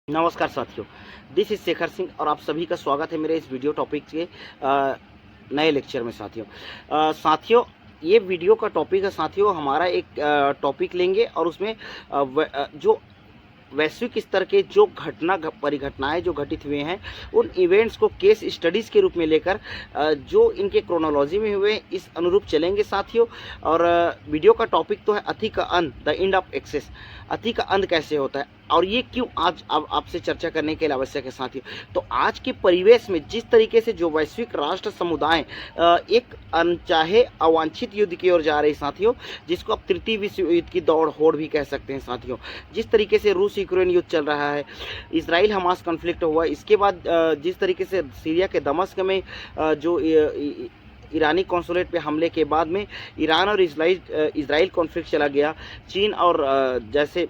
नमस्कार साथियों, this is Shekhar Singh और आप सभी का स्वागत है मेरे इस वीडियो टॉपिक के नए लेक्चर में। साथियों, ये वीडियो का टॉपिक है साथियों, हमारा एक टॉपिक लेंगे और उसमें जो वैश्विक स्तर के जो परिघटनाएं जो घटित हुए हैं उन इवेंट्स को केस स्टडीज़ के रूप में लेकर जो इनके क्रोनोलॉजी में हुए इस अनुरूप चलेंगे साथियों। और वीडियो का टॉपिक तो है अति का अंत, द एंड ऑफ एक्सेस। अति का अंत कैसे होता है और ये क्यों आज अब आपसे चर्चा करने के लिए आवश्यक है साथियों। तो आज के परिवेश में जिस तरीके से जो वैश्विक राष्ट्र समुदाय एक अनचाहे अवांछित युद्ध की ओर जा रहे साथियों, जिसको आप तृतीय विश्व युद्ध की दौड़ होड़ भी कह सकते हैं साथियों। जिस तरीके से रूस यूक्रेन युद्ध चल रहा है, इसराइल हमास कॉन्फ्लिक्ट हुआ, इसके बाद जिस तरीके से सीरिया के दमस्क में जो ईरानी कॉन्सुलेट पे हमले के बाद में ईरान और इसराइल कॉन्फ्लिक्ट चला गया, चीन और जैसे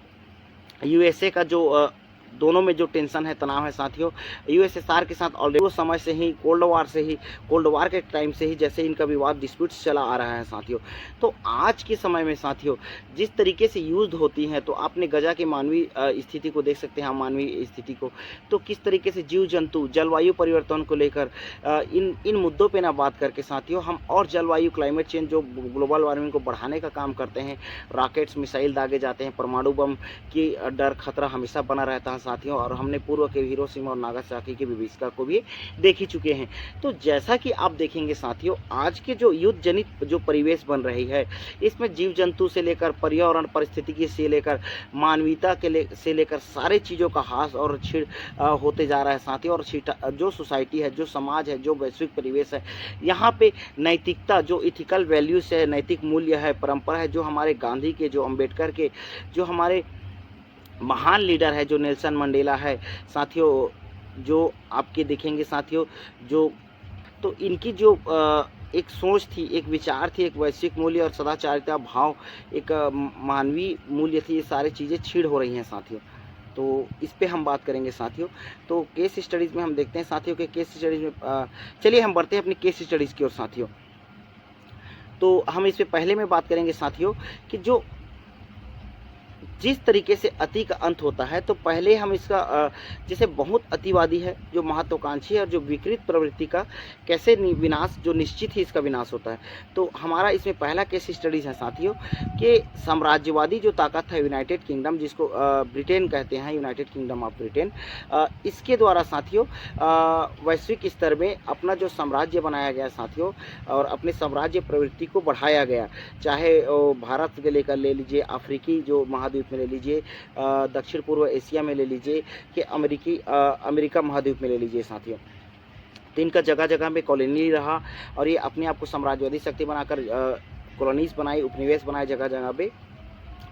यूएसए का जो दोनों में जो टेंशन है, तनाव है साथियों, यूएसएसआर के साथ ऑलरेडी वो समय से ही कोल्ड वार के टाइम से ही जैसे इनका विवाद डिस्प्यूट्स चला आ रहा है साथियों। तो आज के समय में साथियों जिस तरीके से युद्ध होती हैं, तो आपने गजा की मानवीय स्थिति को देख सकते हैं, मानवीय स्थिति को, तो किस तरीके से जीव जंतु जलवायु परिवर्तन को लेकर इन मुद्दों पर ना बात करके साथियों हम और जलवायु क्लाइमेट चेंज जो ग्लोबल वार्मिंग को बढ़ाने का काम करते हैं, रॉकेट्स मिसाइल दागे जाते हैं, परमाणु बम की डर खतरा हमेशा बना रहता है साथियों। और हमने पूर्व के हिरोशिमा और नागासाकी की विभीषिका को भी देख ही चुके हैं। तो जैसा कि आप देखेंगे साथियों, आज के जो युद्ध जनित जो परिवेश बन रही है, इसमें जीव जंतु से लेकर पर्यावरण परिस्थितिकी से लेकर मानवीयता से लेकर सारे चीज़ों का हास और छीड़ होते जा रहा है साथियों। और जो सोसाइटी है, जो समाज है, जो वैश्विक परिवेश है, यहाँ पे नैतिकता, जो इथिकल वैल्यूज है, नैतिक मूल्य है, परंपरा है, जो हमारे गांधी के, जो अम्बेडकर के, जो हमारे महान लीडर है, जो नेल्सन मंडेला है साथियों, जो आपके देखेंगे साथियों, जो तो इनकी जो एक सोच थी, एक विचार थी, एक वैश्विक मूल्य और सदाचारिता भाव, एक मानवीय मूल्य थी, ये सारी चीज़ें छीड़ हो रही हैं साथियों। तो इस पे हम बात करेंगे साथियों। तो केस स्टडीज़ में हम देखते हैं साथियों के केस स्टडीज़ में चलिए हम बढ़ते हैं अपनी केस स्टडीज़ की ओर साथियों। तो हम इस पे पहले में बात करेंगे साथियों कि जो जिस तरीके से अति का अंत होता है, तो पहले हम इसका जैसे बहुत अतिवादी है, जो महत्वाकांक्षी है और जो विकृत प्रवृत्ति का कैसे विनाश, जो निश्चित ही इसका विनाश होता है। तो हमारा इसमें पहला केस स्टडीज़ है साथियों कि साम्राज्यवादी जो ताकत है यूनाइटेड किंगडम, जिसको ब्रिटेन कहते हैं, यूनाइटेड किंगडम ऑफ ब्रिटेन, इसके द्वारा साथियों वैश्विक स्तर में अपना जो साम्राज्य बनाया गया साथियों, और अपने साम्राज्य प्रवृत्ति को बढ़ाया गया, चाहे भारत के लेकर ले लीजिए, अफ्रीकी जो महाद्वीप में ले लीजिए, दक्षिण पूर्व एशिया में ले लीजिए, कि अमेरिका महाद्वीप में ले लीजिए साथियों। तो इनका जगह जगह में कॉलोनी रहा और ये अपने आप को साम्राज्यवादी शक्ति बनाकर कॉलोनीज बनाई, उपनिवेश बनाए जगह जगह पे।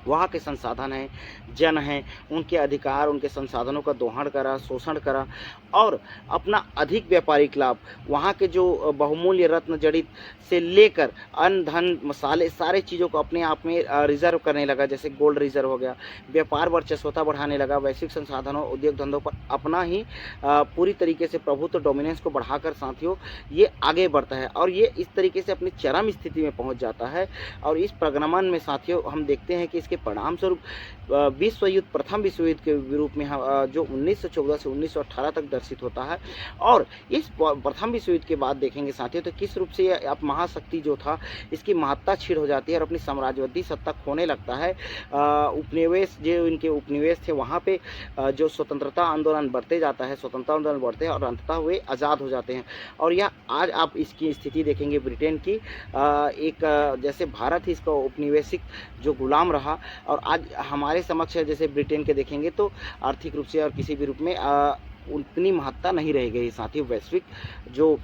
वहाँ के संसाधन हैं, जन हैं, उनके अधिकार, उनके संसाधनों का दोहन करा, शोषण करा और अपना अधिक व्यापारिक लाभ, वहाँ के जो बहुमूल्य रत्न जड़ित से लेकर अन्न धन मसाले सारे चीज़ों को अपने आप में रिजर्व करने लगा, जैसे गोल्ड रिजर्व हो गया। व्यापार वर्चस्वता बढ़ाने लगा, वैश्विक संसाधनों उद्योग धंधों पर अपना ही पूरी तरीके से प्रभुत्व डोमिनेंस को बढ़ाकर साथियों ये आगे बढ़ता है और ये इस तरीके से अपनी चरम स्थिति में पहुँच जाता है। और इस प्रगमन में साथियों हम देखते हैं कि इसके परिणाम स्वरूप विश्व युद्ध, प्रथम विश्व युद्ध के रूप में जो 1914 से 1918 तक दर्शित होता है। और इस प्रथम विश्व युद्ध के बाद देखेंगे साथियों तो किस रूप से अब महाशक्ति जो था इसकी महत्ता छीड़ हो जाती है और अपनी साम्राज्यवादी सत्ता खोने लगता है। उपनिवेश, जो इनके उपनिवेश थे, वहाँ पे जो स्वतंत्रता आंदोलन बढ़ते जाता है, स्वतंत्रता आंदोलन बढ़ते हैं और अंततः वे आज़ाद हो जाते हैं। और यह आज आप इसकी स्थिति देखेंगे ब्रिटेन की, एक जैसे भारत ही इसका उपनिवेशिक जो गुलाम रहा और आज हमारे समक्ष है, जैसे ब्रिटेन के देखेंगे तो आर्थिक रूप से और किसी भी रूप में उतनी महत्ता नहीं रह गई साथियों वैश्विक जो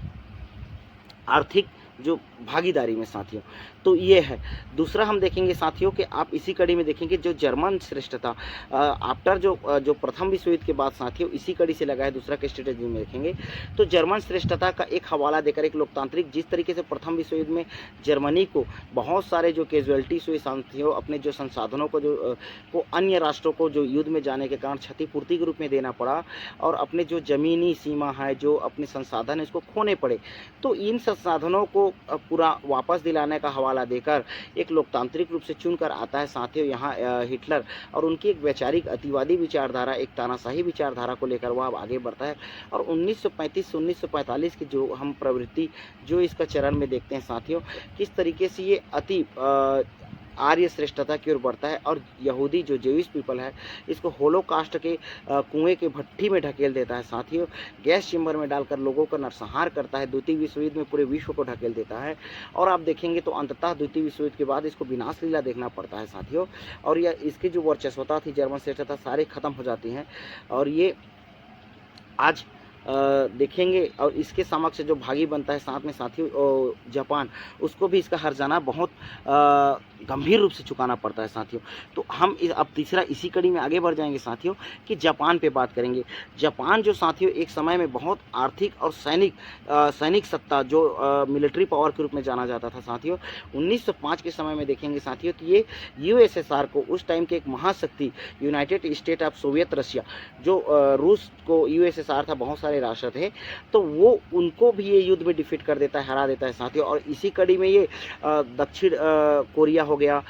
आर्थिक जो भागीदारी में साथियों। तो ये है। दूसरा हम देखेंगे साथियों कि आप इसी कड़ी में देखेंगे जो जर्मन श्रेष्ठता आफ्टर जो प्रथम विश्व युद्ध के बाद साथियों इसी कड़ी से लगा है, दूसरा के स्ट्रेटेजी में देखेंगे तो जर्मन श्रेष्ठता का एक हवाला देकर एक लोकतांत्रिक, जिस तरीके से प्रथम विश्व युद्ध में जर्मनी को बहुत सारे जो कैजुअलिटीज हुई साथियों, अपने जो संसाधनों को को अन्य राष्ट्रों को जो युद्ध में जाने के कारण क्षतिपूर्ति के रूप में देना पड़ा और अपने जो ज़मीनी सीमा है, जो अपने संसाधन है, इसको खोने पड़े। तो इन संसाधनों को को पूरा वापस दिलाने का हवाला देकर एक लोकतांत्रिक रूप से चुनकर आता है साथियों यहाँ हिटलर, और उनकी एक वैचारिक अतिवादी विचारधारा, एक तानाशाही विचारधारा को लेकर वह आगे बढ़ता है। और 1935 से 1945 की जो हम प्रवृत्ति जो इसका चरण में देखते हैं साथियों, किस तरीके से ये अति आर्य श्रेष्ठता की ओर बढ़ता है और यहूदी जो जेविश पीपल है इसको होलोकास्ट के कुएं के भट्टी में ढकेल देता है साथियों, गैस चेंबर में डालकर लोगों का नरसंहार करता है, द्वितीय विश्व युद्ध में पूरे विश्व को ढकेल देता है। और आप देखेंगे तो अंततः द्वितीय विश्व युद्ध के बाद इसको विनाश लीला देखना पड़ता है साथियों, और यह इसकी जो वर्चस्वता थी, जर्मन श्रेष्ठता, सारे खत्म हो जाती हैं। और ये आज देखेंगे और इसके समक्ष जो भागी बनता है साथ में साथियों जापान, उसको भी इसका हर्जाना बहुत गंभीर रूप से चुकाना पड़ता है साथियों। तो हम अब तीसरा इसी कड़ी में आगे बढ़ जाएंगे साथियों कि जापान पे बात करेंगे। जापान जो साथियों एक समय में बहुत आर्थिक और सैनिक सत्ता जो मिलिट्री पावर के रूप में जाना जाता था साथियों, 1905 के समय में देखेंगे साथियों कि ये यूएसएसआर को, उस टाइम के एक महाशक्ति United state of Soviet Russia, जो रूस को यूएसएसआर था, बहुत सारे राष्ट्र थे, तो वो उनको भी ये युद्ध में डिफीट कर देता है, हरा देता है साथियों। और इसी कड़ी में ये दक्षिण कोरिया हो गया,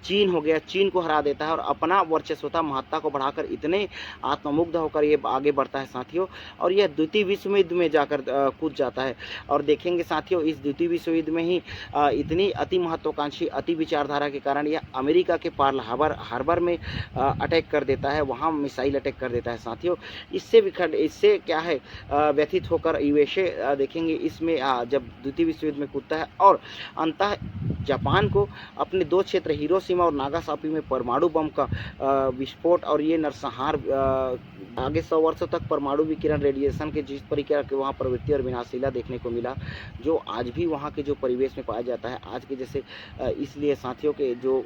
चीन हो गया, चीन को हरा देता है और अपना वर्चस्वता, महत्ता को बढ़ाकर इतने आत्ममुग्ध होकर ये आगे बढ़ता है साथियों, और यह द्वितीय विश्व युद्ध में जाकर कूद जाता है। और देखेंगे साथियों इस द्वितीय विश्व युद्ध में ही इतनी अति महत्वाकांक्षी, अति विचारधारा के कारण यह अमेरिका के पर्ल हार्बर में अटैक कर देता है, वहाँ मिसाइल अटैक कर देता है साथियों। इससे क्या है, व्यथित होकर यूएसए देखेंगे इसमें जब द्वितीय विश्व युद्ध में कूदता है और अंततः जापान को अपने दो क्षेत्र हिरोशिमा और नागासाकी में परमाणु बम का विस्फोट और ये नरसंहार, आगे 100 वर्षों तक परमाणु विकिरण रेडिएशन के जिस प्रकार के वहाँ प्रवृत्ति और विनाशीला देखने को मिला, जो आज भी वहाँ के जो परिवेश में पाया जाता है आज के जैसे, इसलिए साथियों के जो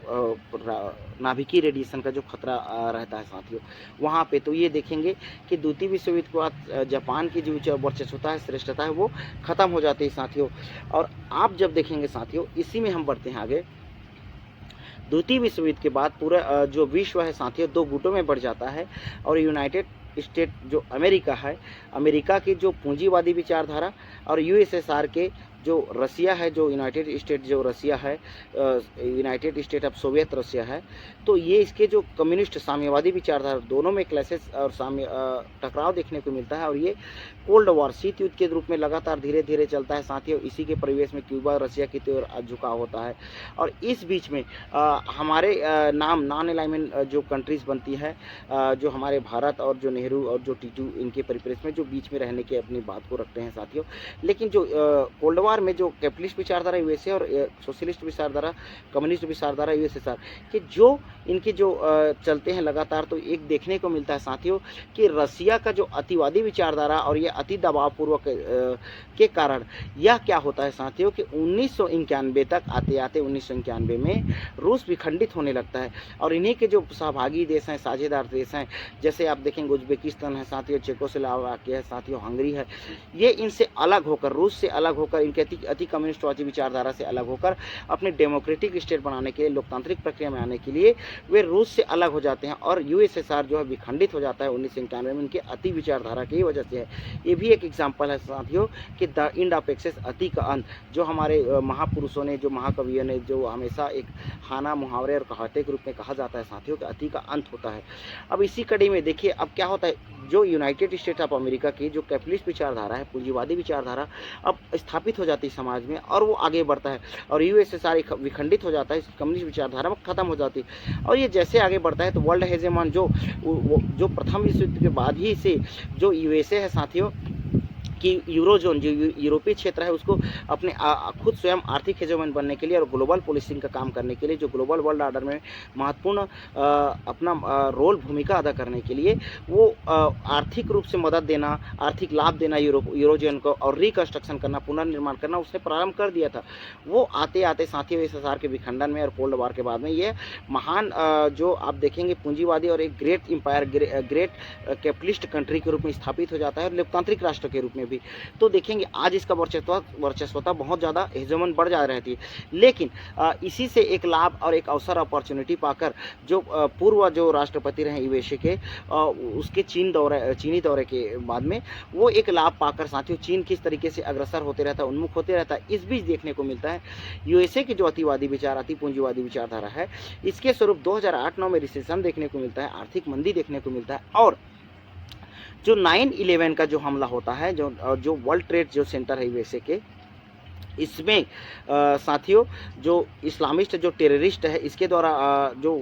नाभिकीय रेडिएशन का जो खतरा रहता है साथियों वहाँ पे, तो ये देखेंगे कि द्वितीय विश्व युद्ध के बाद जापान की जो वर्चस्वता है, श्रेष्ठता है, वो खत्म हो जाती है साथियों। और आप जब देखेंगे साथियों, इसी में हम बढ़ते हैं आगे, द्वितीय विश्व युद्ध के बाद पूरा जो विश्व है साथियों दो गुटों में बढ़ जाता है, और यूनाइटेड स्टेट जो अमेरिका है, अमेरिका की जो पूंजीवादी विचारधारा, और यूएसएसआर के जो रसिया है, जो यूनाइटेड स्टेट जो रसिया है, यूनाइटेड स्टेट ऑफ सोवियत रसिया है, तो ये इसके जो कम्युनिस्ट साम्यवादी विचारधारा, दोनों में क्लैशेस और टकराव देखने को मिलता है। और ये कोल्ड वॉर, शीत युद्ध के रूप में लगातार धीरे धीरे चलता है साथियों। इसी के परिवेश में क्यूबा रसिया की ओर झुकाव होता है, और इस बीच में हमारे नॉन अलाइनमेंट जो कंट्रीज़ बनती है, जो हमारे भारत और जो नेहरू और जो टीटू, इनके परिप्रेक्ष्य में जो बीच में रहने की अपनी बात को रखते हैं साथियों। लेकिन जो कोल्ड वॉर में जो कैपिटलिस्ट विचारधारा यूएसए और सोशलिस्ट विचारधारा, कम्युनिस्ट विचारधारा यूएसएसआर कि जो इनके जो चलते हैं लगातार, तो एक देखने को मिलता है साथियों कि रसिया का जो अतिवादी विचारधारा और ये अति दबावपूर्वक के कारण यह क्या होता है साथियों कि 1991 तक आते आते 1991 में रूस विखंडित होने लगता है। और इन्हीं के जो सहभागी देश हैं, साझेदार देश हैं, जैसे आप देखेंगे उज्बेकिस्तान है साथियों, चेकोस्लोवाकिया है साथियों, हंगरी है, ये इनसे अलग होकर, रूस से अलग होकर, इनके अति कम्युनिस्टवादी विचारधारा से अलग होकर अपने डेमोक्रेटिक स्टेट बनाने के लिए, लोकतांत्रिक प्रक्रिया में आने के लिए वे रूस से अलग हो जाते हैं। और यूएसएसआर जो है विखंडित हो जाता है 1991 में, उनके अति विचारधारा की वजह से है। ये भी एक एग्जाम्पल है साथियों कि द एंड ऑफ एक्सेस, अति का अंत, जो हमारे महापुरुषों ने, जो महाकवियों ने, जो हमेशा एक खाना, मुहावरे और कहावते के रूप में कहा जाता है साथियों कि अति का अंत होता है। अब इसी कड़ी में देखिए अब क्या होता है, जो यूनाइटेड स्टेट ऑफ अमेरिका की जो कैपिटलिस्ट विचारधारा है, पूंजीवादी विचारधारा अब स्थापित हो जाती है समाज में, और वो आगे बढ़ता है, और यूएसएसआर विखंडित हो जाता है, कम्युनिस्ट विचारधारा में खत्म हो जाती है। और ये जैसे आगे बढ़ता है तो वर्ल्ड हेजेमन जो प्रथम विश्व युद्ध के बाद ही से जो यूएसए है साथियों कि यूरोजोन जो यूरोपीय क्षेत्र है उसको अपने खुद स्वयं आर्थिक हेजेमन बनने के लिए और ग्लोबल पॉलिसिंग का काम करने के लिए, जो ग्लोबल वर्ल्ड ऑर्डर में महत्वपूर्ण अपना रोल भूमिका अदा करने के लिए वो आर्थिक रूप से मदद देना, आर्थिक लाभ देना यूरोजोन को, और रिकंस्ट्रक्शन करना, पुनर्निर्माण करना उसने प्रारंभ कर दिया था। वो आते आते साथियों यूएसएसआर के विखंडन में और कोल्ड वॉर के बाद में ये महान जो आप देखेंगे पूंजीवादी और एक great empire, great capitalist country के रूप में स्थापित हो जाता है, और लोकतांत्रिक राष्ट्र के रूप में भी, तो देखेंगे आज इसका वर्चस्वता बहुत ज़्यादा हेजमन बढ़ जा रहती है। लेकिन इसी से एक लाभ और एक अवसर अपॉर्चुनिटी पाकर जो पूर्व जो राष्ट्रपति रहे यूएसए के, उसके चीनी दौरे के बाद में वो एक लाभ पाकर साथियों चीन किस तरीके से अग्रसर होते रहता है, उन्मुख होते रहता है, इस बीच देखने को मिलता है यूएसए की जो अतिवादी विचार, अति पूंजीवादी विचारधारा है, इसके स्वरूप 2008-9 में रिसेशन देखने को मिलता है, आर्थिक मंदी देखने को मिलता है। और जो 9/11 का जो हमला होता है, जो वर्ल्ड ट्रेड जो सेंटर है यूएसए के, इसमें साथियों जो इस्लामिस्ट जो टेररिस्ट है, इसके द्वारा जो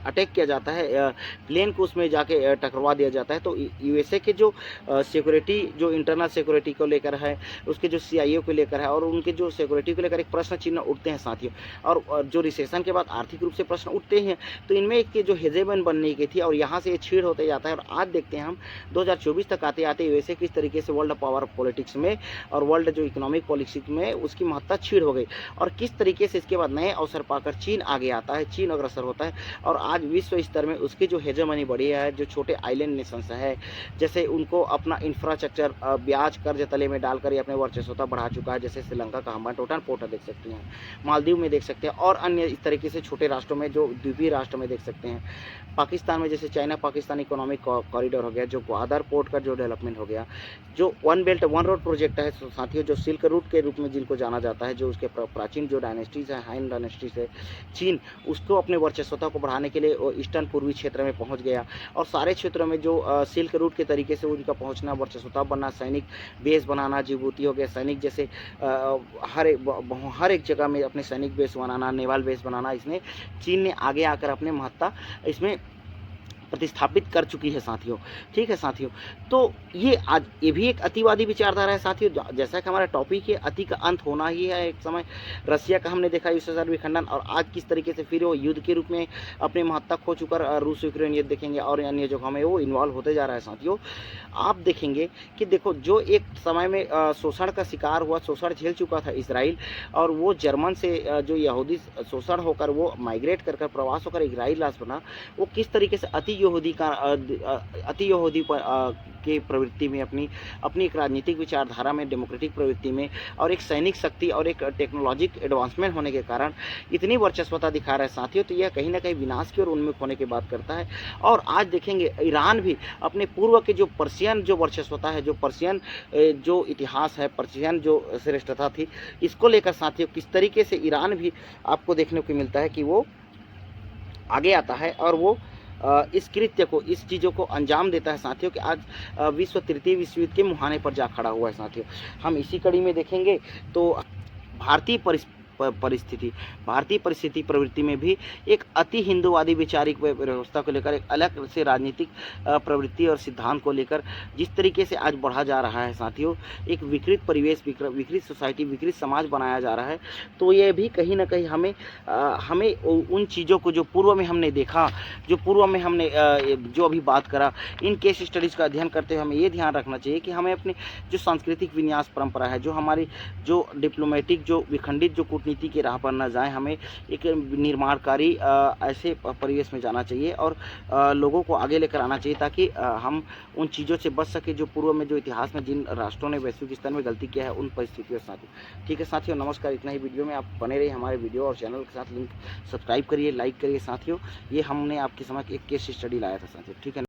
अटैक किया जाता है, प्लेन को उसमें जाके टकरवा दिया जाता है। तो यूएसए के जो सिक्योरिटी, जो इंटरनल सिक्योरिटी को लेकर है, उसके जो सीआईए को लेकर है, और उनके जो सिक्योरिटी को लेकर एक प्रश्न चिन्ह उठते हैं साथियों। और जो रिसेशन के बाद आर्थिक रूप से प्रश्न उठते हैं, तो इनमें एक जो हेजेमन बनने की थी, और यहाँ से ये छीड़ होते जाता है। और आज देखते हैं हम 2024 तक आते आते यूएसए किस तरीके से वर्ल्ड पावर पॉलिटिक्स में और वर्ल्ड जो इकोनॉमिक पॉलिटिक्स में उसकी महत्ता छीड़ हो गई, और किस तरीके से इसके बाद नए अवसर पाकर चीन आगे आता है, चीन अग्रसर होता है। और आज विश्व स्तर में उसकी जो हेजेमनी बढ़ी है, जो छोटे आइलैंड नेशंस है, जैसे उनको अपना इंफ्रास्ट्रक्चर ब्याज कर्ज तले में डालकर ये अपने वर्चस्वता बढ़ा चुका है। जैसे श्रीलंका का हम टोटन पोर्ट देख सकते हैं, मालदीव में देख सकते हैं, और अन्य इस तरीके से छोटे राष्ट्रों में, जो द्वीपीय राष्ट्र में देख सकते हैं। पाकिस्तान में जैसे चाइना पाकिस्तान इकोनॉमिक कॉरिडोर हो गया, जो ग्वादर पोर्ट का जो डेवलपमेंट हो गया, जो one belt one road project है साथियों, जो सिल्क रूट के रूप में जिनको जाना जाता है, जो उसके प्राचीन जो डायनेस्टीज है, हाइन डायनेस्टीज है, चीन उसको अपने वर्चस्वता को बढ़ाने के लिए ईस्टर्न पूर्वी क्षेत्र में पहुंच गया। और सारे क्षेत्रों में जो सिल्क रूट के तरीके से उनका पहुंचना, वर्चस्वता बनना, सैनिक बेस बनाना, जिबूती हो गया, सैनिक जैसे हर एक जगह में अपने सैनिक बेस बनाना, नेवल बेस बनाना, इसमें चीन ने आगे आकर अपने महत्ता इसमें प्रतिस्थापित कर चुकी है साथियों। ठीक है साथियों, तो ये भी एक अतिवादी विचारधारा है साथियों। जैसा कि हमारा टॉपिक है, अति का अंत होना ही है एक समय। रसिया का हमने देखा यूएसएसआर विखंडन, और आज किस तरीके से फिर वो युद्ध के रूप में अपनी महत्ता खो चुका, रूस यूक्रेन युद्ध देखेंगे, और अन्य जगहों में वो इन्वॉल्व होते जा रहा है साथियों। आप देखेंगे कि देखो, जो एक समय में शोषण का शिकार हुआ, शोषण झेल चुका था इसराइल, और वो जर्मन से जो यहूदी शोषण होकर वो माइग्रेट कर प्रवास होकर इसराइल राष्ट्र बना, वो किस तरीके से अति यहूदी के प्रवृत्ति में, अपनी एक राजनीतिक विचारधारा में, डेमोक्रेटिक प्रवृत्ति में, और एक सैनिक शक्ति और एक टेक्नोलॉजिक एडवांसमेंट होने के कारण इतनी वर्चस्वता दिखा रहा है साथियों। तो यह कहीं ना कहीं विनाश की ओर उन्मुख होने की बात करता है। और आज देखेंगे ईरान भी अपने पूर्व के जो पर्शियन जो वर्चस्वता है, जो पर्शियन जो इतिहास है, पर्शियन जो श्रेष्ठता थी, इसको लेकर साथियों किस तरीके से ईरान भी आपको देखने को मिलता है कि वो आगे आता है, और वो इस कृत्य को, इस चीज़ों को अंजाम देता है साथियों, कि आज विश्व तृतीय विश्व युद्ध के मुहाने पर जा खड़ा हुआ है साथियों। हम इसी कड़ी में देखेंगे तो भारतीय परिस्थिति प्रवृत्ति में भी एक अति हिंदूवादी वैचारिक व्यवस्था को लेकर, एक अलग से राजनीतिक प्रवृत्ति और सिद्धांत को लेकर जिस तरीके से आज बढ़ा जा रहा है साथियों, एक विकृत परिवेश, विकृत सोसाइटी, विकृत समाज बनाया जा रहा है। तो ये भी कहीं ना कहीं हमें उन चीज़ों को जो पूर्व में हमने देखा, जो पूर्व में हमने जो अभी बात करा, इन केस स्टडीज़ का अध्ययन करते हुए हमें ये ध्यान रखना चाहिए कि हमें अपनी जो सांस्कृतिक विन्यास परंपरा है, जो हमारी जो डिप्लोमेटिक, जो विखंडित जो नीति की राह पर न जाएं, हमें एक निर्माणकारी ऐसे परिवेश में जाना चाहिए, और लोगों को आगे लेकर आना चाहिए, ताकि हम उन चीज़ों से बच सके जो पूर्व में, जो इतिहास में जिन राष्ट्रों ने वैश्विक स्तर में गलती किया है, उन परिस्थितियों के साथ। ठीक है साथियों, नमस्कार। इतना ही वीडियो में आप बने रहिए हमारे वीडियो और चैनल के साथ। लिंक सब्सक्राइब करिए, लाइक करिए साथियों। ये हमने आपके समझ एक केस स्टडी लाया था साथियों। ठीक है।